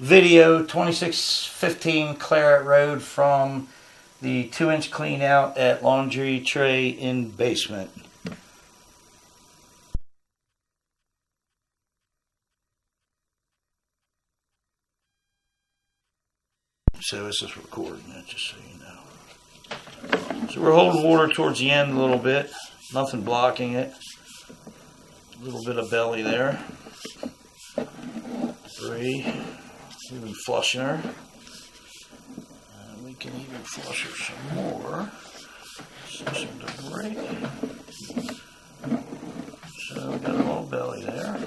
Video 2615 Clarnet Road from the 2-inch clean out at laundry tray in basement. So this is recording it, just so you know. So we're holding water towards the end a little bit, nothing blocking it. A little bit of belly there. 3. Even flushing her. We can even flush her some more. Some debris. So we got a little belly there.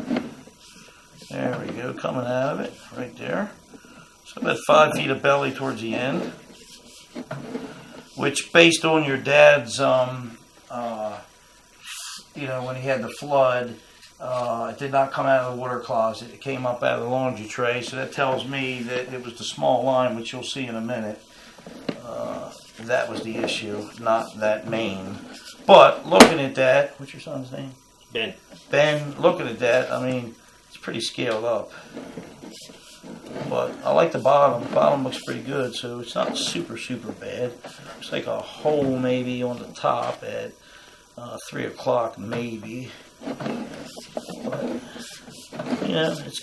There we go, coming out of it, right there. So about 5 feet of belly towards the end, which based on your dad's, when he had the flood, it did not come out of the water closet. It came up out of the laundry tray, so that tells me that it was the small line, which you'll see in a minute. That was the issue, not that main. But looking at that, what's your son's name? Ben. Ben, looking at that, I mean, it's pretty scaled up. But I like the bottom. The bottom looks pretty good, so it's not super, super bad. It's like a hole maybe on the top at 3 o'clock maybe. But,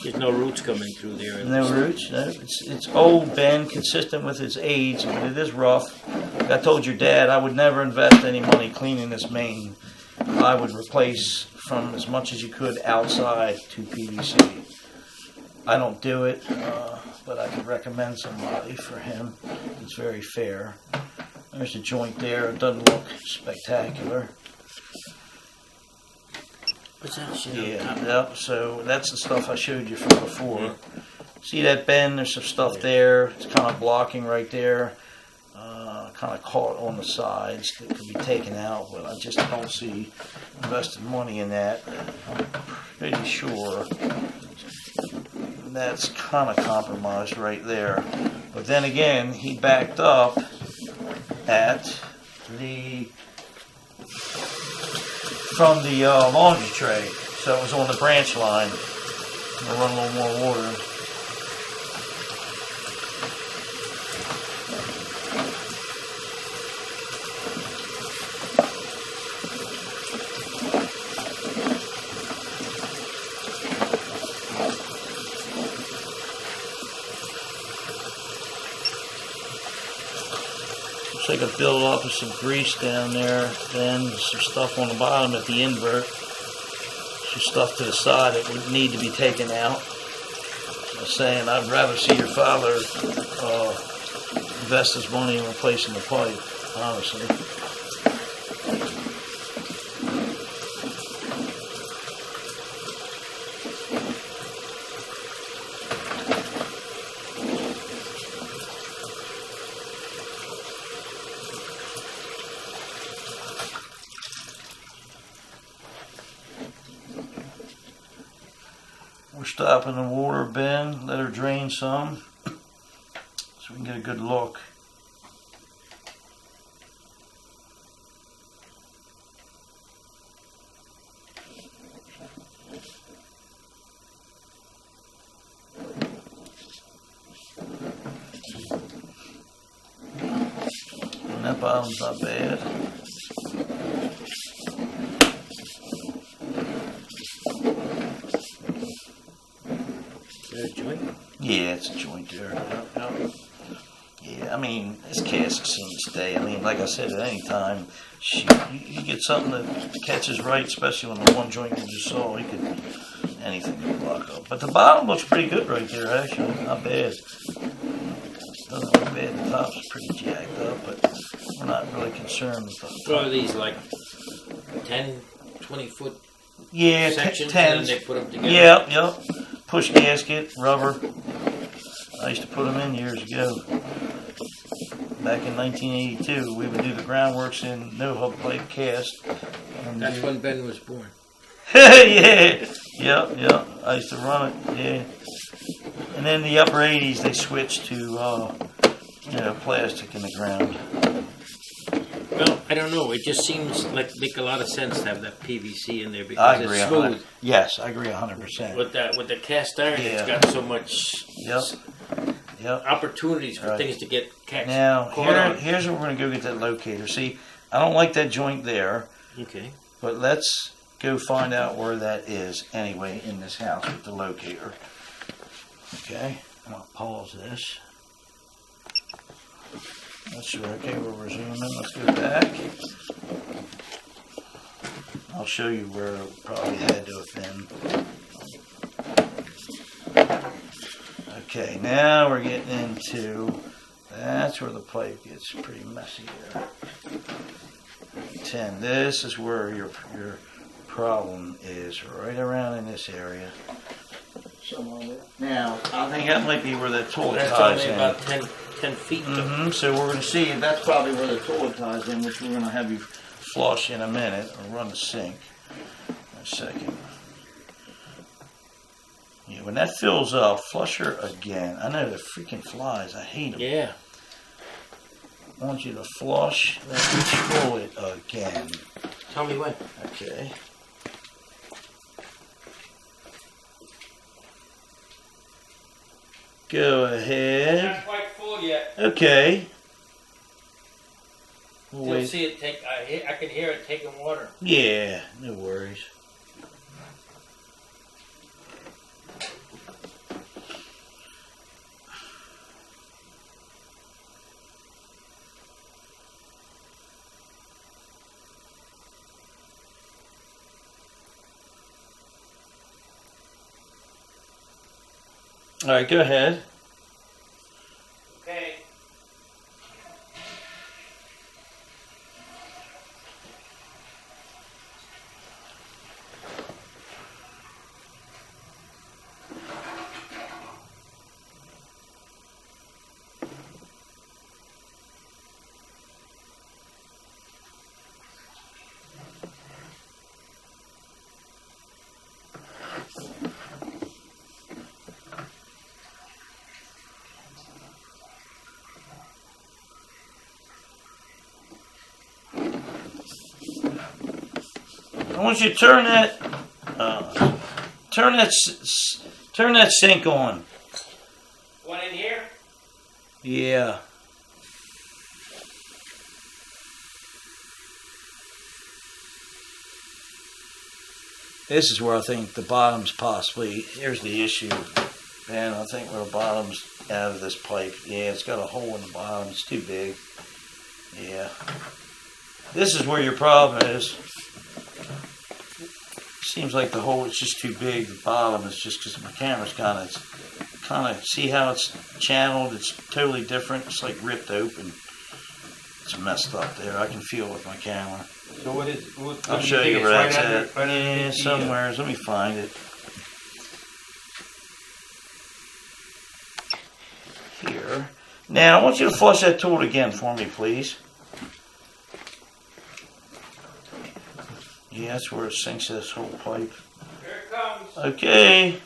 there's no roots coming through there. No roots. No, it's old Ben, consistent with his age, but it is rough. Like I told your dad, I would never invest any money cleaning this main. I would replace from as much as you could outside to PVC. I don't do it, but I could recommend somebody for him. It's very fair. There's a joint there. It doesn't look spectacular. What's that shit? Yep. So that's the stuff I showed you from before. Yeah. See that bend? There's some stuff there. It's kind of blocking right there. Kind of caught on the sides that could be taken out, but I just don't see investing money in that. I'm pretty sure that's kind of compromised right there. But then again, he backed up at from the laundry tray, so it was on the branch line. I'll run a little more water. Looks like a build up of some grease down there, then some stuff on the bottom at the invert, some stuff to the side that would need to be taken out. I'm saying I'd rather see your father invest his money in replacing the pipe, honestly. We're stopping the water, Ben. Let her drain some so we can get a good look. And that bottom's not bad. Yeah, it's a joint there. Yep. Yeah, I mean, this cast has seen its day. I mean, like I said, at any time, you get something that catches right, especially on the one joint you just saw, anything can block up. But the bottom looks pretty good right there, actually. Not bad. Doesn't look bad. The top's pretty jacked up, but we're not really concerned with the top. So are these like 10, 20 foot sections, 10s. And then they put them together? Yep. Push gasket, rubber. I used to put them in years ago. Back in 1982, we would do the groundworks in no hub plate cast. That's when Ben was born. Yeah. Yep. I used to run it. Yeah. And then the upper 80s, they switched to plastic in the ground. Well, I don't know. It just seems like make a lot of sense to have that PVC in there because it's smooth. Yes, I agree 100%. With the cast iron, it's got so much Yep. opportunities for Right. things to get catch. Now, caught on. here's where we're going to go get that locator. See, I don't like that joint there, Okay. but let's go find out where that is anyway in this house with the locator. Okay, I'm going to pause this. That's sure. Okay, we're resuming. Let's go back. I'll show you where it probably had to have been. Okay, now we're getting into, that's where the pipe gets pretty messy there. 10, this is where your problem is, right around in this area. Now, I think that might be where the toilet That's ties only in. about 10 feet. Though. So we're going to see, that's probably where the toilet ties in, which we're going to have you flush in a minute, or run the sink. A second. Yeah, when that fills up, flush her again. I know the freaking flies, I hate them. Yeah. I want you to flush that toilet again. Tell me when. Okay. Go ahead. Not quite full yet. Okay. We'll You'll wait. see it take. I can hear it taking water. Yeah, no worries. All right, go ahead. Okay. I want you to turn that, turn that sink on. One in here. Yeah. This is where I think the bottom's possibly, here's the issue. Man, I think where the bottom's out of this pipe. Yeah, it's got a hole in the bottom. It's too big. Yeah. This is where your problem is. Seems like the hole is just too big. The bottom is just because my camera's kind of, see how it's channeled? It's totally different. It's like ripped open. It's messed up there. I can feel it with my camera. So what is? I'll show you where that's at. Right Yeah, somewhere. Let me find it. Here. Now, I want you to flush that toilet again for me, please. Yeah, that's where it sinks this whole pipe. Here it comes. Okay.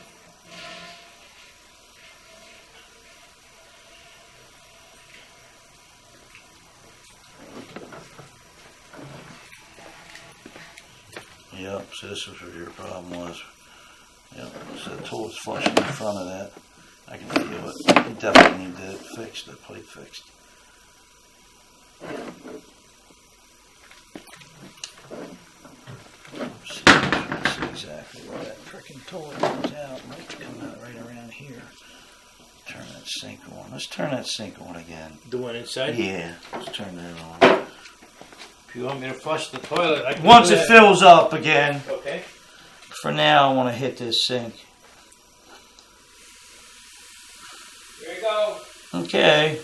Yep, so this is where your problem was. Yep, so the toilet's flushing in front of that. I can feel it. You definitely need that fixed, that plate fixed. See exactly where that frickin' toilet comes out. It might come out right around here. Turn that sink on. Let's turn that sink on again. The one inside. Yeah, let's turn that on. If you want me to flush the toilet, I can Once do it that. fills up again, Okay. for now I want to hit this sink. Here you go. Okay.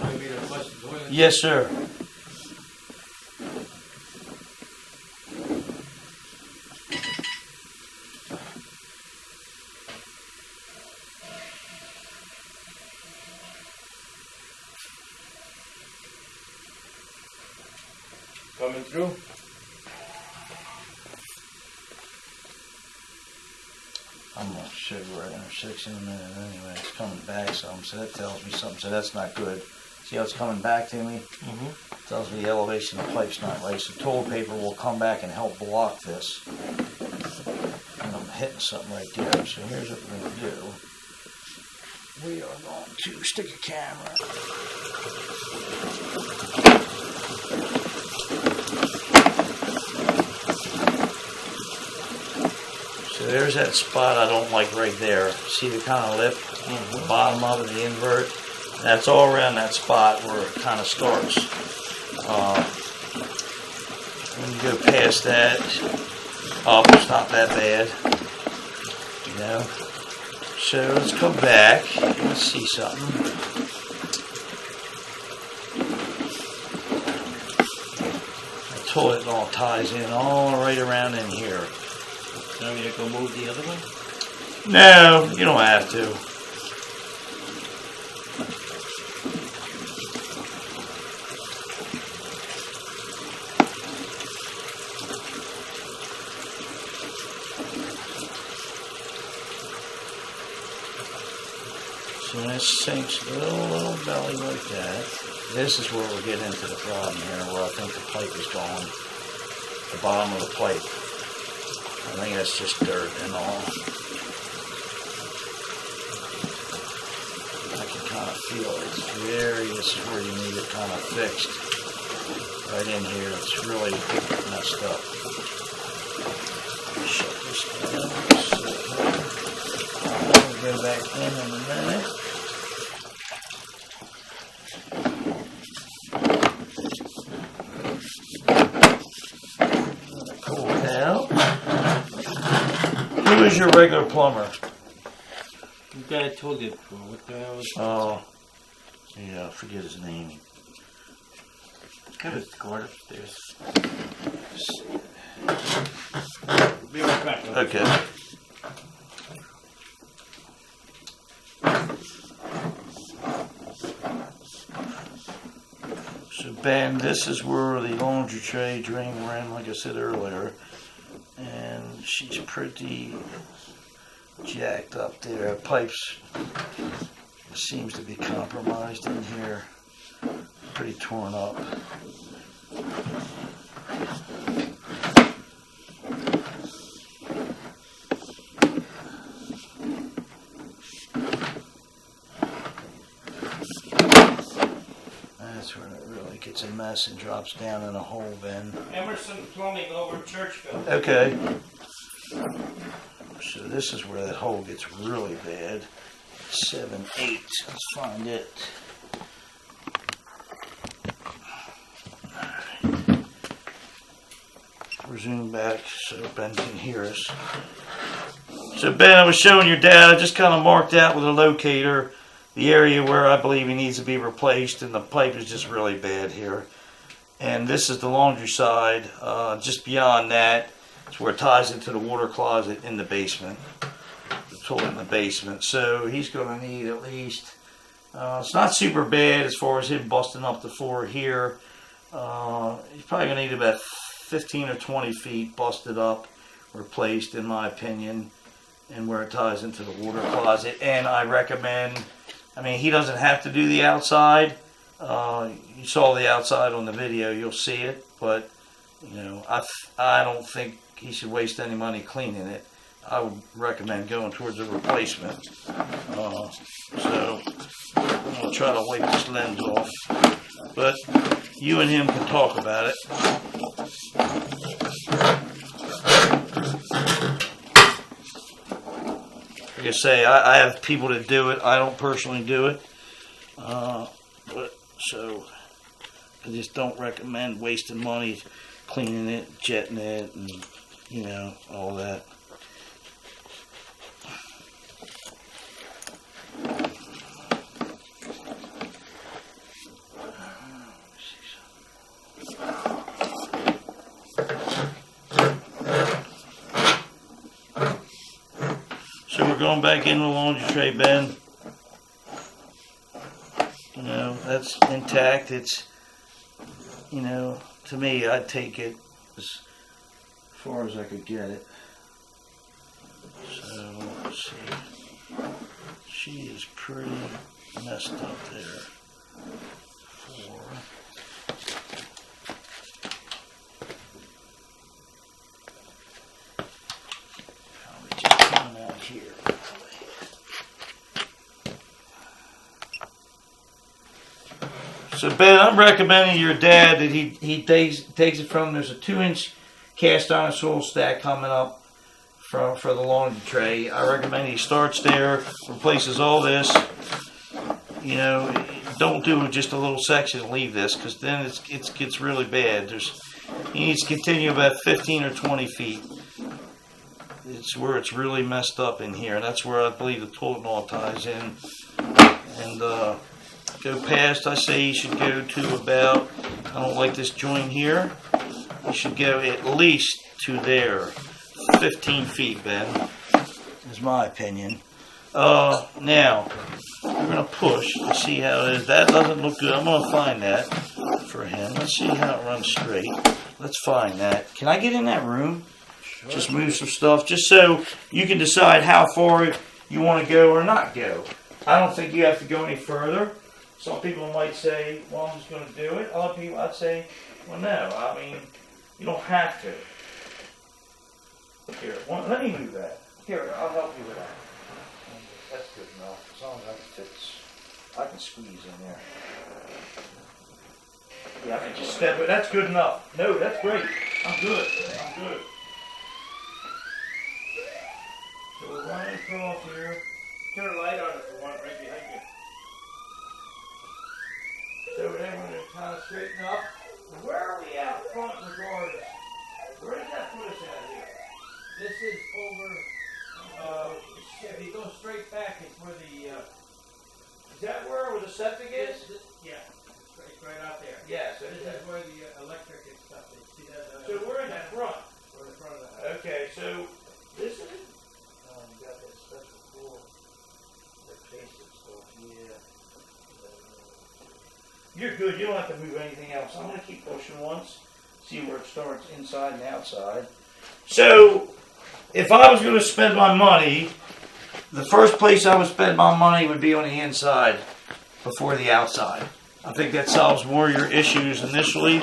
Want me to flush the toilet? Yes, sir. through. I'm going to show you where intersection in a minute anyway. It's coming back some, so that tells me something. So that's not good. See how it's coming back to me? Mm-hmm. Tells me the elevation of the pipe's not right. So toilet paper will come back and help block this. And I'm hitting something right there. So here's what we're going to do. We are going to stick a camera. So there's that spot I don't like right there. See the kind of lip, the bottom of it, the invert? That's all around that spot where it kind of starts. When you go past that, it's not that bad. You know? So let's go back. Let's see something. The toilet all ties in all right around in here. So I'm going to go move the other one? No, you don't have to. So this sinks a little belly like that. This is where we're getting into the problem here, where I think the pipe is gone. The bottom of the pipe. I think that's just dirt and all. I can kind of feel it. It's this is where you need it kind of fixed. Right in here, it's really messed up. Shut this down. I'll go back in a minute. Pull it out. Who is your regular plumber? The guy I told you before. What the hell was it? Oh, yeah, I forget his name. Got his card upstairs. Be right back. Okay. So Ben, this is where the laundry tray drain ran, like I said earlier, and she's pretty jacked up there. Pipes seems to be compromised in here, pretty torn up. That's where it really gets a mess and drops down in a hole, Ben. Emerson Plumbing over in Churchville. Okay. So this is where that hole gets really bad. 7/8. Let's find it. Alright. Resume back so Ben can hear us. So Ben, I was showing your dad, I just kind of marked out with a locator the area where I believe he needs to be replaced, and the pipe is just really bad here. And this is the laundry side. Just beyond that is where it ties into the water closet in the basement. The toilet in the basement. So he's going to need at least, it's not super bad as far as him busting up the floor here. He's probably going to need about 15 or 20 feet busted up, replaced in my opinion, and where it ties into the water closet. And I recommend, I mean, he doesn't have to do the outside. You saw the outside on the video, you'll see it, but you know, I don't think he should waste any money cleaning it. I would recommend going towards a replacement. So I'm gonna try to wipe this lens off, but you and him can talk about it. Like I say, I have people that do it. I don't personally do it. But so I just don't recommend wasting money cleaning it, jetting it, and you know, all that. So we're going back in the laundry tray, Ben. You know, that's intact. It's, you know, to me, I'd take it as far as I could get it. So, let's see. She is pretty messed up there. 4. Let me just come out here. So Ben, I'm recommending your dad that he takes it from, there's a 2-inch cast iron soil stack coming up for the laundry tray. I recommend he starts there, replaces all this. You know, don't do just a little section and leave this, because then it gets really bad. He needs to continue about 15 or 20 feet. It's where it's really messed up in here. That's where I believe the toilet all ties in. And go past, I say you should go to about, I don't like this joint here. You should go at least to there. 15 feet, Ben, is my opinion. Now, we're going to push to see how it is. That doesn't look good. I'm going to find that for him. Let's see how it runs straight. Let's find that. Can I get in that room? Sure. Just move some stuff, just so you can decide how far you want to go or not go. I don't think you have to go any further. Some people might say, well, I'm just going to do it. Other people, I'd say, well, no. I mean, you don't have to. Here, let me move that. Here, I'll help you with that. That's good enough. As long as that fits, I can squeeze in there. Yeah, I can just step it. That's good enough. No, that's great. I'm good. I'm good. So we're running across here. Turn a light on if you want, right behind you. So then we're going to kind of straighten up. Where are we out front regardless? Where does that put us at here? This is over, if you go straight back, it's where the, is that where the septic is? Yeah, it's right out there. Yes. So this is where the electric and stuff is. See that? So we're in the front. We're in the front of the house. Okay, so this is, you got that special floor, that basic stuff, yeah. You're good, you don't have to move anything else. I'm going to keep pushing once, see where it starts inside and outside. So, if I was going to spend my money, the first place I would spend my money would be on the inside before the outside. I think that solves more of your issues initially.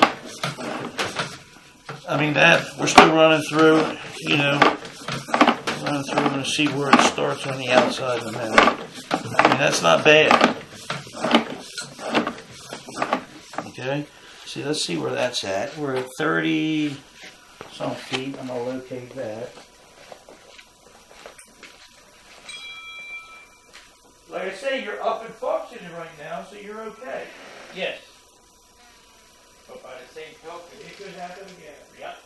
I mean, we're still running through, running through and see where it starts on the outside in a minute. I mean, that's not bad. Okay, see, let's see where that's at. We're at 30 some feet. I'm going to locate that. Like I say, you're up and functioning right now, so you're okay. Yes. But by the same token, It could happen again. yep.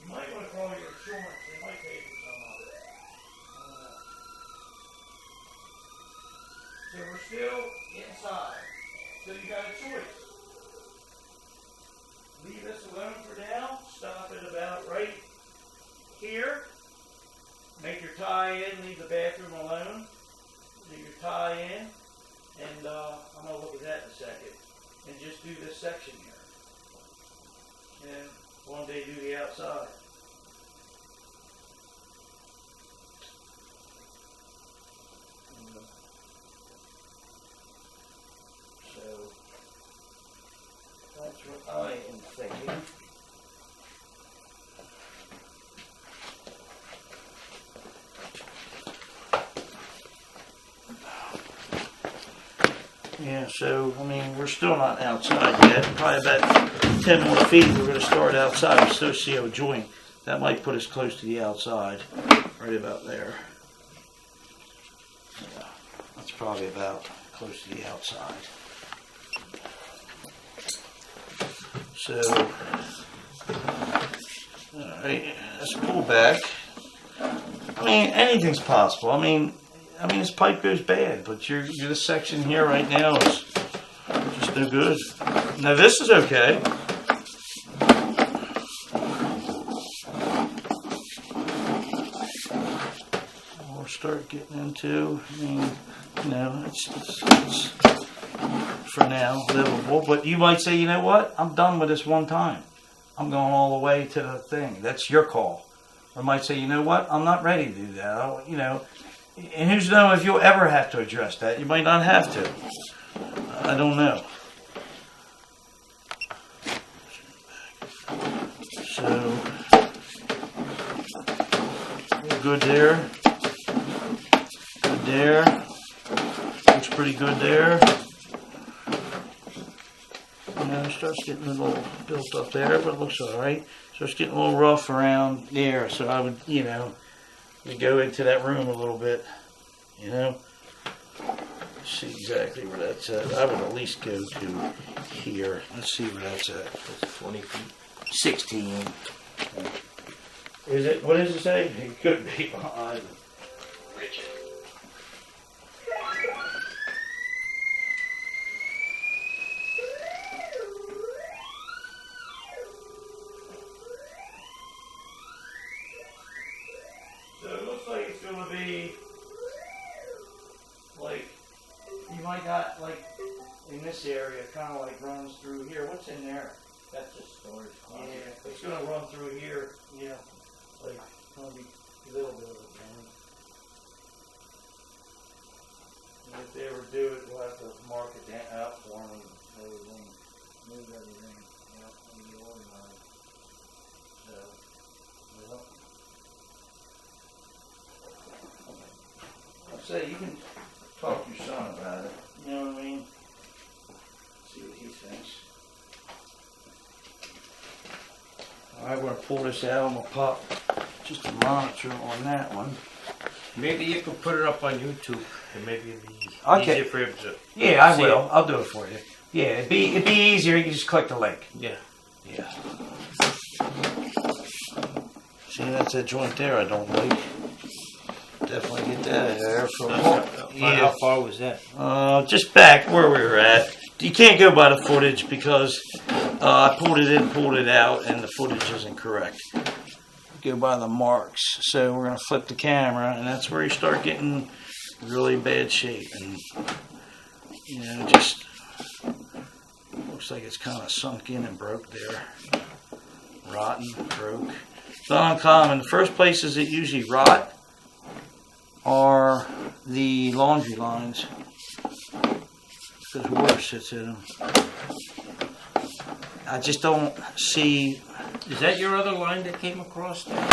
You might want to call your insurance. They might pay for some of it. So we're still inside. So you got a choice. Leave this alone for now. Stop it about right here. Make your tie in. Leave the bathroom alone. Leave your tie in. And I'm going to look at that in a second. And just do this section here. And one day do the outside. So that's what I am thinking. Yeah, so, I mean, we're still not outside yet. Probably about 10 more feet, we're going to start outside. We still see a joint. That might put us close to the outside. Right about there. Yeah, that's probably about close to the outside. So, alright, let's pull back. I mean, anything's possible. I mean, this pipe goes bad, but this section here right now is just no good. Now this is okay. We'll start getting into, I mean, it's for now, livable. But you might say, you know what? I'm done with this one time. I'm going all the way to the thing. That's your call. Or might say, you know what? I'm not ready to do that. You know, and who's to know if you'll ever have to address that? You might not have to. I don't know. So, good there. Good there. Looks pretty good there. You know, it starts getting a little built up there, but it looks alright. So it's getting a little rough around there. So I would, you know, go into that room a little bit. You know, see exactly where that's at. I would at least go to here. Let's see where that's at. That's 20 feet. 16. Is it? What does it say? It could be behind. Richard. So it looks like it's going to be like, you might got like in this area, kind of like runs through here. What's in there? That's just storage. Yeah, it's going to run through here. Yeah, like going to be a little bit of a pain. And if they ever do it, we'll have to mark it out for them and everything, move everything, you know, and be organized. So, well. I'll say you can talk to your son about it. You know what I mean? See what he thinks. Alright, we're going to pull this out. I'm going to pop just a monitor on that one. Maybe you could put it up on YouTube, and maybe it'd be Okay. easier for him to. Yeah, I See will. it. I'll do it for you. Yeah, it'd be easier. You can just click the link. Yeah. Yeah. See, that's that joint there I don't like. Definitely get that out of there for How far was that? just back where we were at. You can't go by the footage because I pulled it in, pulled it out, and the footage isn't correct. Go by the marks. So we're going to flip the camera, and that's where you start getting really bad shape. And, you know, just looks like it's kind of sunk in and broke there. Rotten, broke. It's not uncommon. The first places that usually rot are the laundry lines. Because water sits in them. I just don't see. Is that your other line that came across there?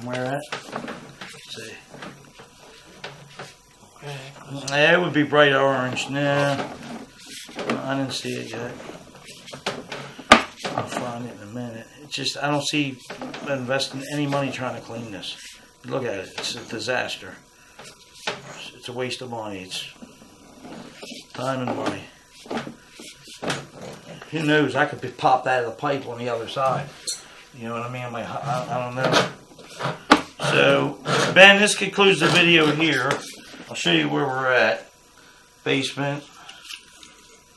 Where at? Let's see. Yeah, it would be bright orange. Nah, I didn't see it yet. I'll find it in a minute. It's just, I don't see investing any money trying to clean this. Look at it. It's a disaster. It's a waste of money. It's time and money. Who knows? I could be popped out of the pipe on the other side. You know what I mean? I don't know. So, Ben, this concludes the video here. I'll show you where we're at. Basement.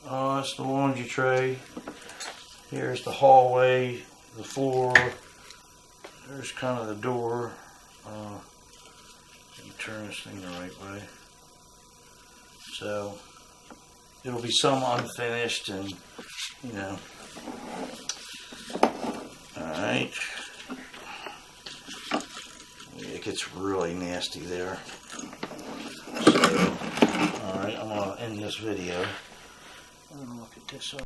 Oh, that's the laundry tray. Here's the hallway, the floor. There's kind of the door. Let me turn this thing the right way. So, there'll be some unfinished and, you know. Alright. It gets really nasty there. So, alright, I'm going to end this video. I'm going to look at this up.